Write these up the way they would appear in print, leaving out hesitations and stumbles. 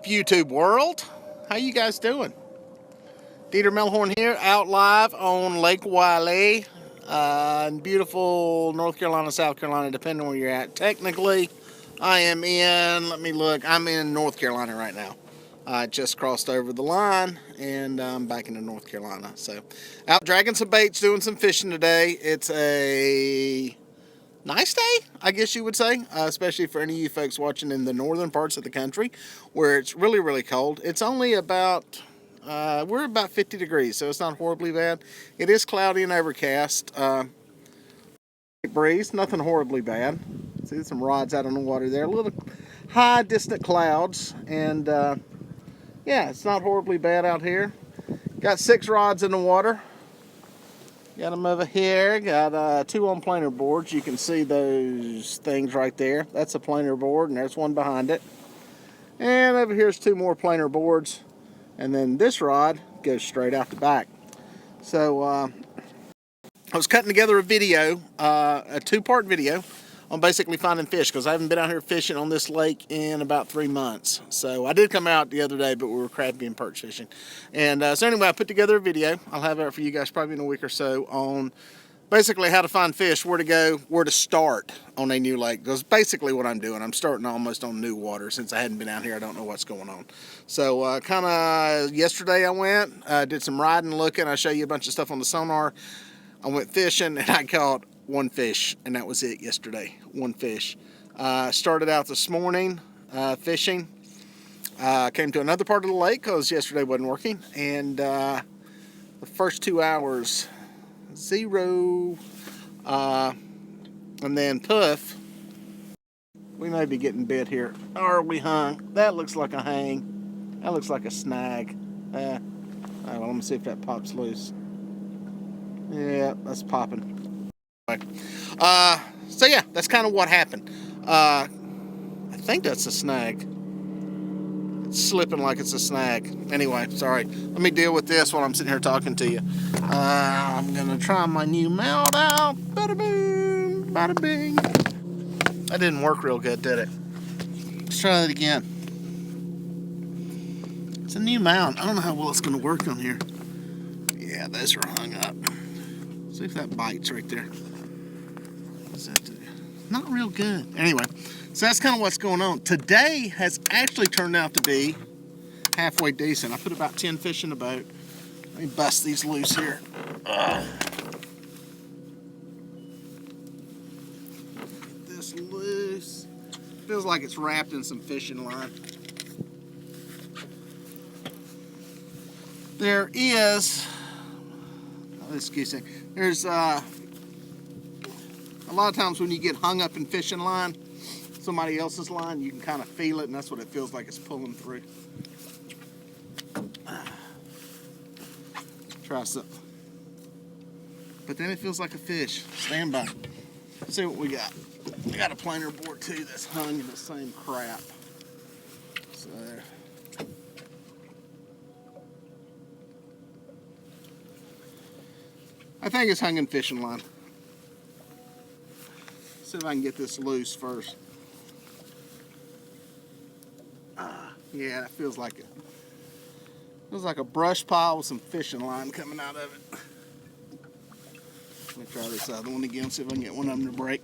up, YouTube world? How you guys doing? Dieter Melhorn here, out live on Lake Wylie in beautiful North Carolina, South Carolina, depending on where you're at. Technically, I am in, let me look, I'm in North Carolina right now. I just crossed over the line, and I'm back into North Carolina. So, out dragging some baits, doing some fishing today. It's a nice day, I guess you would say, especially for any of you folks watching in the northern parts of the country where it's really, really cold. It's only about, we're about 50 degrees, so it's not horribly bad. It is cloudy and overcast. Breeze, nothing horribly bad. See some rods out on the water there. A little high, distant clouds, and yeah, it's not horribly bad out here. Got 6 rods in the water. Got them over here. Got 2 on planer boards. You can see those things right there. That's a planer board, and there's one behind it. And over here's 2 more planer boards. And then this rod goes straight out the back. So I was cutting together a video, a 2-part video on basically finding fish, because I haven't been out here fishing on this lake in about 3 months. So I did come out the other day, but we were crappie and perch fishing. And so anyway, I put together a video. I'll have it for you guys probably in a week or so on basically how to find fish, where to go, where to start on a new lake. That's basically what I'm doing. I'm starting almost on new water. Since I hadn't been out here, I don't know what's going on. So kind of yesterday I went, did some riding, looking. I'll show you a bunch of stuff on the sonar. I went fishing, and I caught 1 fish, and that was it yesterday. 1 fish. Started out this morning fishing. Came to another part of the lake because yesterday wasn't working, and the first 2 hours, 0. And then poof, we may be getting bit here. Or we hung. That looks like a hang. That looks like a snag. Well, let me see if that pops loose. Yeah, that's popping. So yeah, that's kind of what happened. I think that's a snag. It's slipping like it's a snag. Anyway, sorry. Let me deal with this while I'm sitting here talking to you. I'm gonna try my new mount out. Bada boom, bada bing. That didn't work real good, did it? Let's try that again. It's a new mount. I don't know how well it's gonna work on here. Yeah, those are hung up. See if that bites right there. What's that do? Not real good. Anyway, so that's kind of what's going on. Today has actually turned out to be halfway decent. I put about 10 fish in the boat. Let me bust these loose here. This loose. Feels like it's wrapped in some fishing line. There is, excuse me, there's a lot of times when you get hung up in fishing line, somebody else's line, you can kind of feel it, and that's what it feels like it's pulling through. Try something. But then it feels like a fish. Stand by. Let's see what we got. We got a planer board too that's hung in the same crap. So I think it's hung in fishing line. See if I can get this loose first. Yeah, that feels like it. Feels like a brush pile with some fishing line coming out of it. Let me try this other one again, see if I can get one of them to break.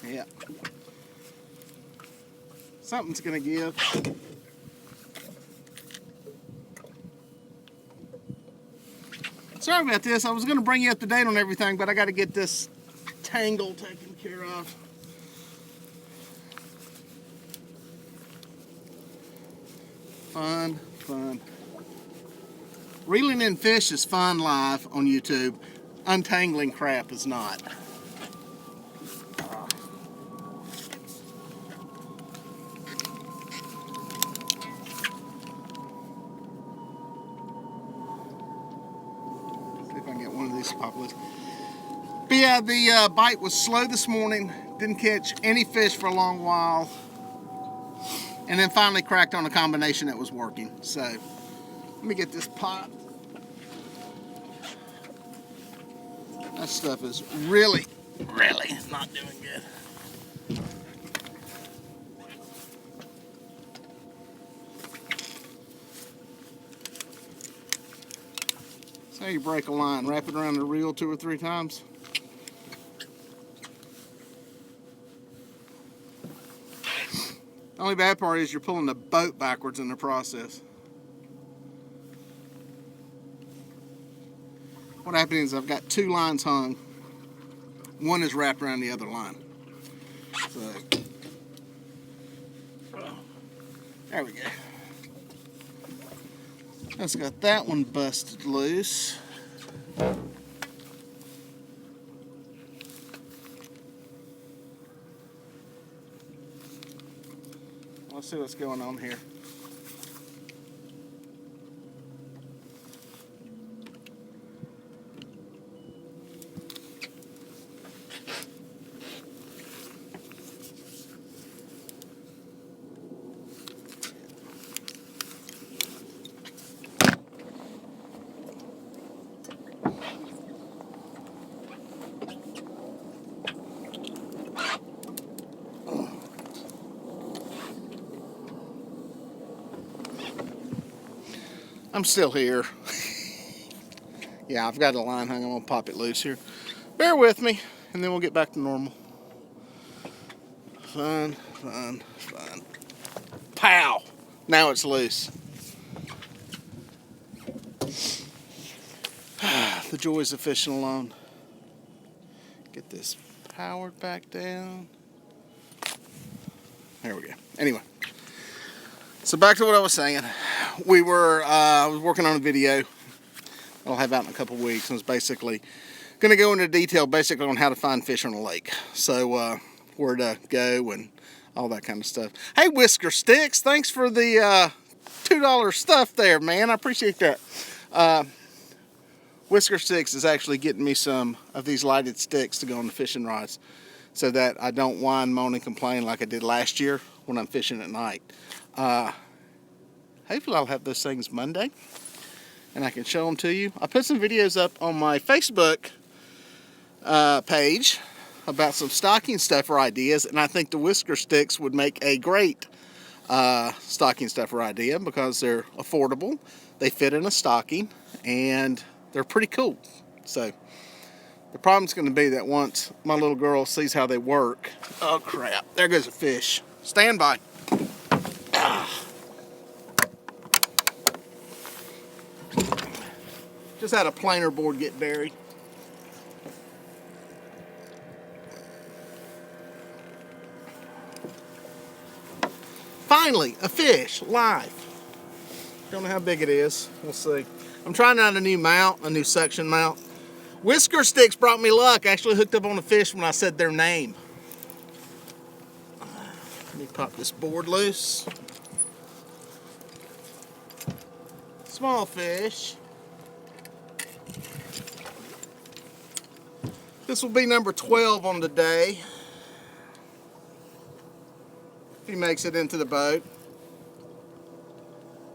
Yeah. Something's gonna give. Sorry about this. I was going to bring you up to date on everything, but I got to get this tangle taken care of. Fun, fun. Reeling in fish is fun live on YouTube. Untangling crap is not. But yeah, the bite was slow this morning. Didn't catch any fish for a long while. And then finally cracked on a combination that was working. So, let me get this pot. That stuff is really not doing good. how you break a line. Wrap it around the reel 2 or 3 times. The only bad part is you're pulling the boat backwards in the process. What happened is I've got 2 lines hung. One is wrapped around the other line. So, there we go. That's got that one busted loose. Let's see what's going on here. I'm still here. Yeah, I've got a line hung. I'm gonna pop it loose here. Bear with me, and then we'll get back to normal. Fun, fun, fun. Pow! Now it's loose. The joys of fishing alone. Get this powered back down. There we go. Anyway, so back to what I was saying. I was working on a video I'll have out in a couple weeks, and it's basically going to go into detail basically on how to find fish on a lake. So where to go and all that kind of stuff. Hey, Whisker Sticks, thanks for the $2 stuff there, man. I appreciate that. Whisker Sticks is actually getting me some of these lighted sticks to go on the fishing rods so that I don't whine, moan, and complain like I did last year when I'm fishing at night. Hopefully I'll have those things Monday and I can show them to you. I put some videos up on my Facebook page about some stocking stuffer ideas, and I think the Whisker Sticks would make a great stocking stuffer idea because they're affordable, they fit in a stocking, and they're pretty cool. So the problem's going to be that once my little girl sees how they work, oh crap, there goes a fish. Stand by. Just had a planer board get buried. Finally, a fish live. Don't know how big it is. We'll see. I'm trying out a new mount, a new suction mount. Whisker Sticks brought me luck. Actually hooked up on a fish when I said their name. Let me pop this board loose. Small fish. This will be number 12 on the day. If he makes it into the boat.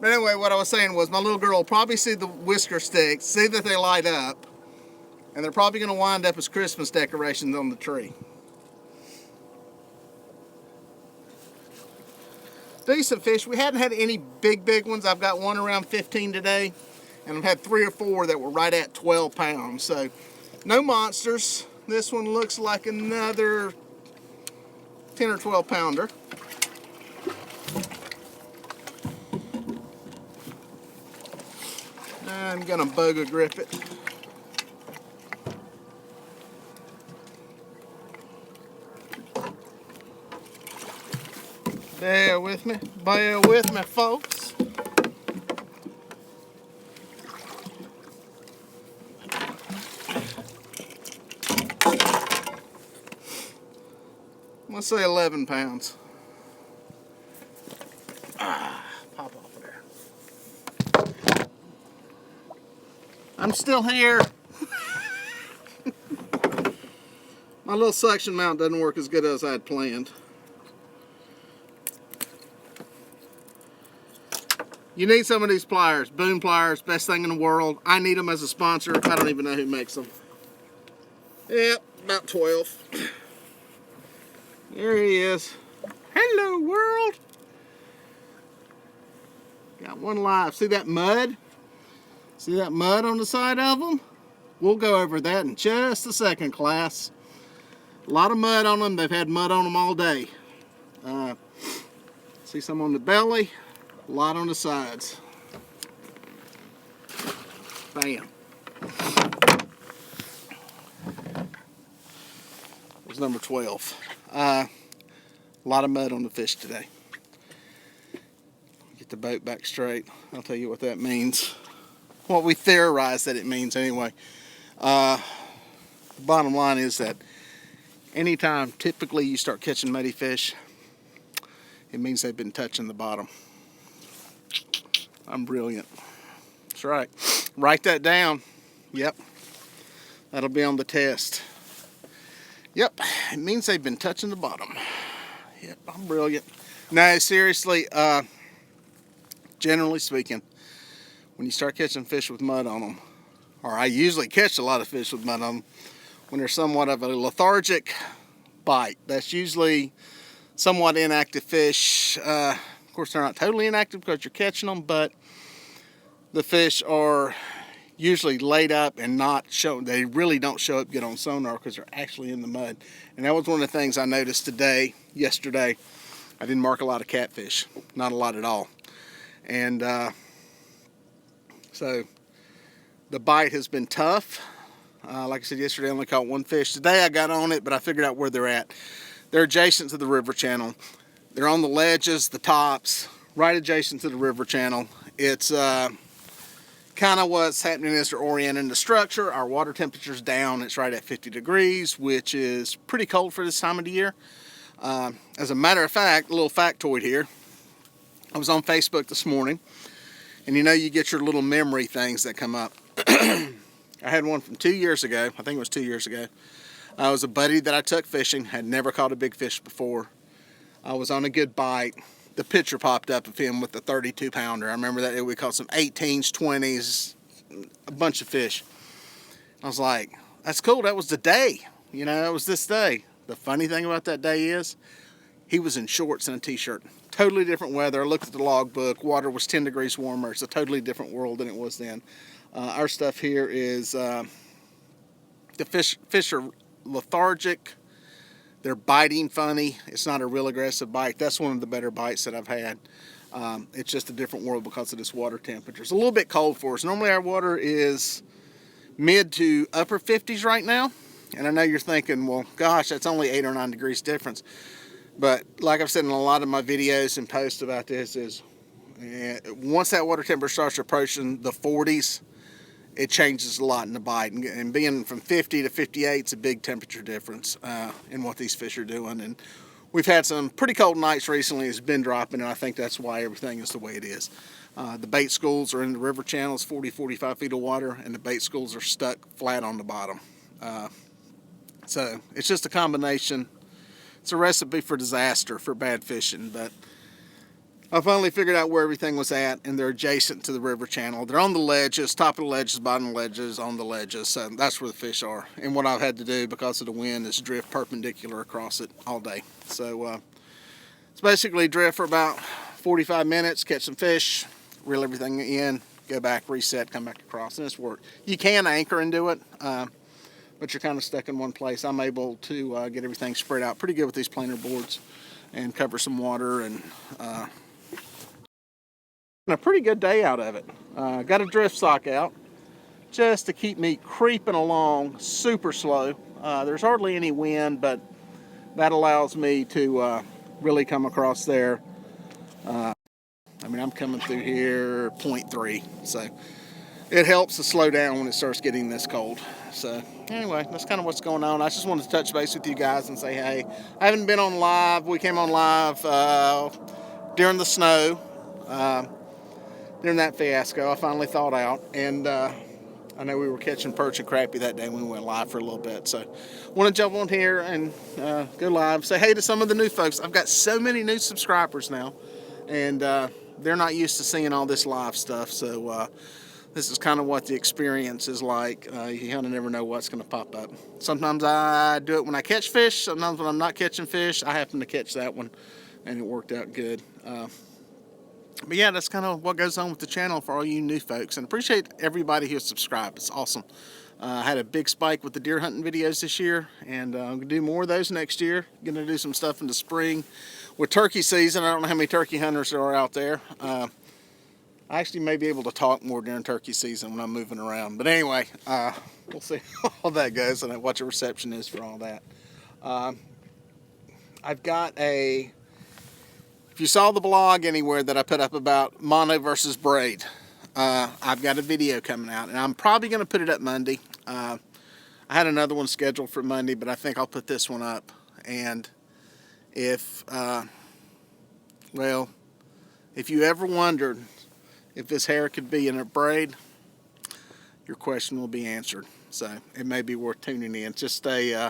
But anyway, what I was saying was my little girl will probably see the Whisker Sticks, see that they light up, and they're probably going to wind up as Christmas decorations on the tree. Decent fish. We hadn't had any big ones. I've got one around 15 today, and I've had 3 or 4 that were right at 12 pounds. So no monsters. This one looks like another 10 or 12 pounder. I'm gonna boga grip it. Bear with me, folks. Let's say 11 pounds. Pop off there. I'm still here. My little suction mount doesn't work as good as I had planned. You need some of these pliers, boom pliers, best thing in the world. I need them as a sponsor. I don't even know who makes them. Yep, about 12. There he is. Hello, world. Got one live. See that mud? See that mud on the side of them? We'll go over that in just a second, class. A lot of mud on them. They've had mud on them all day. See some on the belly, a lot on the sides. Bam. There's number 12. A lot of mud on the fish today. Get the boat back straight. I'll tell you what that means. What we theorize that it means anyway. The bottom line is that anytime typically you start catching muddy fish, it means they've been touching the bottom. I'm brilliant. That's right. Write that down. Yep. That'll be on the test. Yep. It means they've been touching the bottom. Yep. I'm brilliant. No, seriously, generally speaking, when you start catching fish with mud on them, or I usually catch a lot of fish with mud on them, when they're somewhat of a lethargic bite. That's usually somewhat inactive fish. Of course, they're not totally inactive because you're catching them, but the fish are usually laid up and not showing. They really don't show up good on sonar because they're actually in the mud. And that was one of the things I noticed yesterday. I didn't mark a lot of catfish, not a lot at all. And so the bite has been tough. Like I said yesterday, I only caught one fish. Today I got on it, but I figured out where they're at. They're adjacent to the river channel. They're on the ledges, the tops, right adjacent to the river channel. It's kind of what's happening is they're orienting the structure. Our water temperature's down. It's right at 50 degrees, which is pretty cold for this time of the year. As a matter of fact, a little factoid here. I was on Facebook this morning, and you know you get your little memory things that come up. I had one from 2 years ago. I think it was 2 years ago. I was a buddy that I took fishing, had never caught a big fish before. I was on a good bite. The picture popped up of him with the 32 pounder. I remember that we caught some 18s, 20s, a bunch of fish. I was like, that's cool. That was the day. You know, that was this day. The funny thing about that day is he was in shorts and a t-shirt. Totally different weather. I looked at the logbook. Water was 10 degrees warmer. It's a totally different world than it was then. Our stuff here is the fish are lethargic. They're biting funny. It's not a real aggressive bite. That's one of the better bites that I've had. It's just a different world because of this water temperature. It's a little bit cold for us. Normally our water is mid to upper 50s right now. And I know you're thinking, well, gosh, that's only 8 or 9 degrees difference. But like I've said in a lot of my videos and posts about this is once that water temperature starts approaching the 40s, it changes a lot in the bite. And being from 50 to 58 is a big temperature difference in what these fish are doing. And we've had some pretty cold nights recently. It's been dropping, and I think that's why everything is the way it is. The bait schools are in the river channels, 40, 45 feet of water, and the bait schools are stuck flat on the bottom. So it's just a combination. It's a recipe for disaster for bad fishing, but I finally figured out where everything was at, and they're adjacent to the river channel. They're on the ledges, top of the ledges, bottom of the ledges, on the ledges. So that's where the fish are. And what I've had to do because of the wind is drift perpendicular across it all day. So it's basically drift for about 45 minutes, catch some fish, reel everything in, go back, reset, come back across, and it's work. You can anchor and do it, but you're kind of stuck in one place. I'm able to get everything spread out pretty good with these planer boards and cover some water and a pretty good day out of it. Got a drift sock out just to keep me creeping along super slow. There's hardly any wind, but that allows me to really come across there. I mean, I'm coming through here 0.3, so it helps to slow down when it starts getting this cold. So anyway, that's kind of what's going on. I just wanted to touch base with you guys and say, hey, I haven't been on live. We came on live during the snow. During that fiasco, I finally thawed out, and I know we were catching perch and crappie that day when we went live for a little bit. So I want to jump on here and go live, say hey to some of the new folks. I've got so many new subscribers now, and they're not used to seeing all this live stuff. So this is kind of what the experience is like. You kind of never know what's going to pop up. Sometimes I do it when I catch fish. Sometimes when I'm not catching fish, I happen to catch that one, and it worked out good. But yeah, that's kind of what goes on with the channel for all you new folks. And appreciate everybody who subscribed. It's awesome. I had a big spike with the deer hunting videos this year, and I'm going to do more of those next year. Going to do some stuff in the spring with turkey season. I don't know how many turkey hunters there are out there. I actually may be able to talk more during turkey season when I'm moving around. But anyway, we'll see how that goes and what the reception is for all that. I've got a... If you saw the blog anywhere that I put up about mono versus braid, I've got a video coming out, and I'm probably going to put it up Monday. I had another one scheduled for Monday, but I think I'll put this one up. And if, well, if you ever wondered if this hair could be in a braid, your question will be answered. So it may be worth tuning in. Just stay,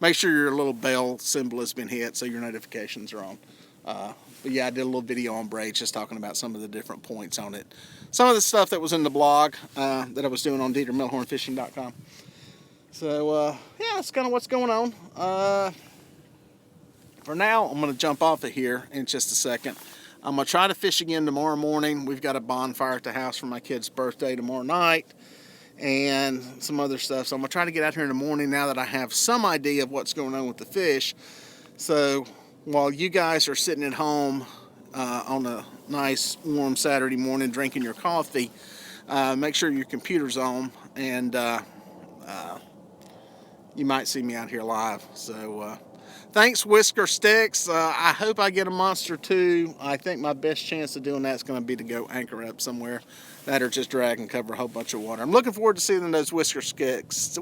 make sure your little bell symbol has been hit so your notifications are on. But yeah, I did a little video on braids, just talking about some of the different points on it. Some of the stuff that was in the blog that I was doing on DieterMelhornFishing.com. So yeah, that's kind of what's going on. For now, I'm going to jump off of here in just a second. I'm going to try to fish again tomorrow morning. We've got a bonfire at the house for my kid's birthday tomorrow night, and some other stuff. So I'm going to try to get out here in the morning now that I have some idea of what's going on with the fish. So while you guys are sitting at home on a nice warm Saturday morning drinking your coffee, make sure your computer's on, and you might see me out here live. So thanks, Whisker Sticks. I hope I get a monster too. I think my best chance of doing that is going to be to go anchor up somewhere that or just drag and cover a whole bunch of water. I'm looking forward to seeing those Whisker Sticks.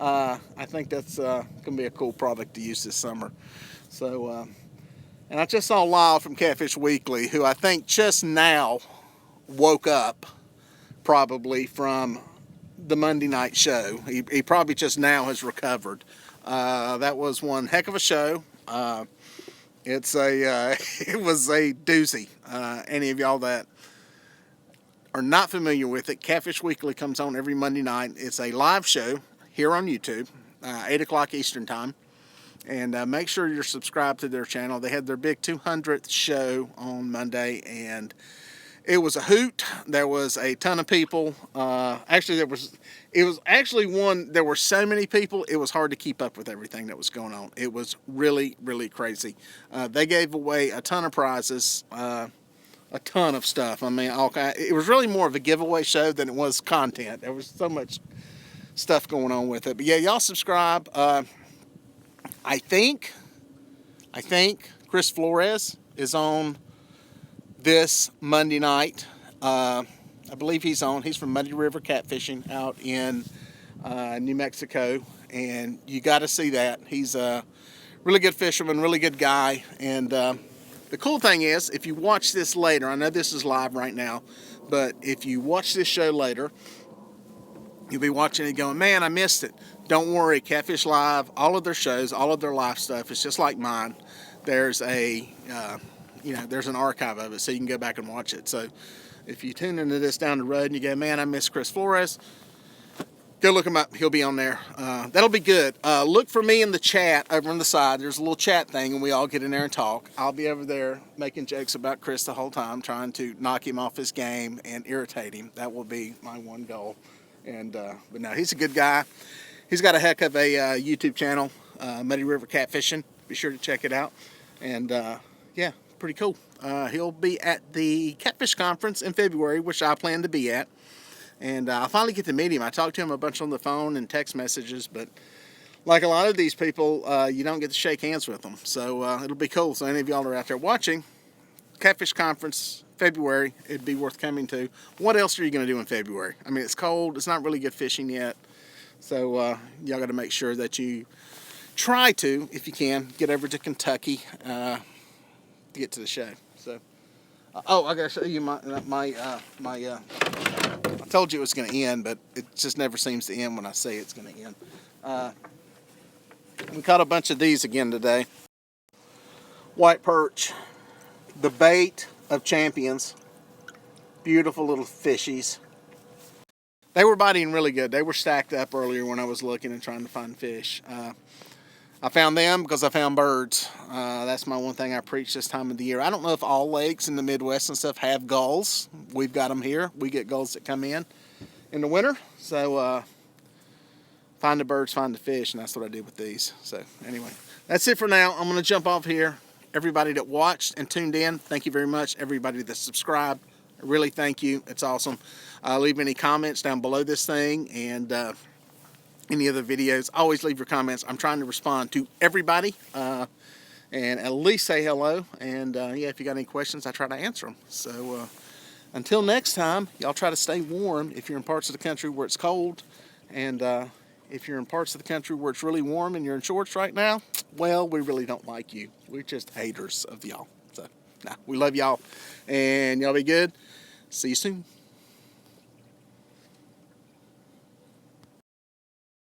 I think that's going to be a cool product to use this summer. So, and I just saw Lyle from Catfish Weekly, who I think just now woke up probably from the Monday night show. He probably just now has recovered. That was one heck of a show. It was a doozy. Any of y'all that are not familiar with it, Catfish Weekly comes on every Monday night. It's a live show here on YouTube, 8 o'clock Eastern time. And make sure you're subscribed to their channel. They had their big 200th show on Monday, and it was a hoot. There was a ton of people. There were so many people, it was hard to keep up with everything that was going on. It was really, really crazy. They gave away a ton of prizes, a ton of stuff. I mean, it was really more of a giveaway show than it was content. There was so much stuff going on with it. But yeah, y'all subscribe. I think Chris Flores is on this Monday night. I believe he's on. He's from Muddy River Catfishing out in New Mexico, and you got to see that. He's a really good fisherman, really good guy. And the cool thing is, if you watch this later, I know this is live right now, but if you watch this show later, you'll be watching it going, man, I missed it. Don't worry, Catfish Live, all of their shows, all of their live stuff, it's just like mine. There's a, there's an archive of it, so you can go back and watch it. So if you tune into this down the road and you go, man, I miss Chris Flores, go look him up. He'll be on there. That'll be good. Look for me in the chat over on the side. There's a little chat thing, and we all get in there and talk. I'll be over there making jokes about Chris the whole time, trying to knock him off his game and irritate him. That will be my one goal. And but no, he's a good guy. He's got a heck of a YouTube channel, Muddy River Catfishing. Be sure to check it out. And yeah, pretty cool. He'll be at the Catfish Conference in February, which I plan to be at. And I'll finally get to meet him. I talked to him a bunch on the phone and text messages, but like a lot of these people, you don't get to shake hands with them. So it'll be cool. So any of y'all are out there watching, Catfish Conference, February, it'd be worth coming to. What else are you going to do in February? I mean, it's cold. It's not really good fishing yet. So y'all got to make sure that you try to, if you can, get over to Kentucky to get to the show. So, oh, I got to show you I told you it was going to end, but it just never seems to end when I say it's going to end. We caught a bunch of these again today. White perch, the bait of champions. Beautiful little fishies. They were biting really good. They were stacked up earlier when I was looking and trying to find fish. I found them because I found birds. That's my one thing I preach this time of the year. I don't know if all lakes in the Midwest and stuff have gulls. We've got them here. We get gulls that come in the winter. So find the birds, find the fish, and that's what I did with these. So anyway, that's it for now. I'm going to jump off here. Everybody that watched and tuned in, thank you very much. Everybody that subscribed, really thank you. It's awesome. Leave any comments down below this thing, and any other videos, always leave your comments. I'm trying to respond to everybody and at least say hello. And yeah, if you got any questions, I try to answer them. So until next time, y'all try to stay warm if you're in parts of the country where it's cold. And if you're in parts of the country where it's really warm and you're in shorts right now, well, we really don't like you. We're just haters of y'all. So, nah, we love y'all. And y'all be good. See you soon.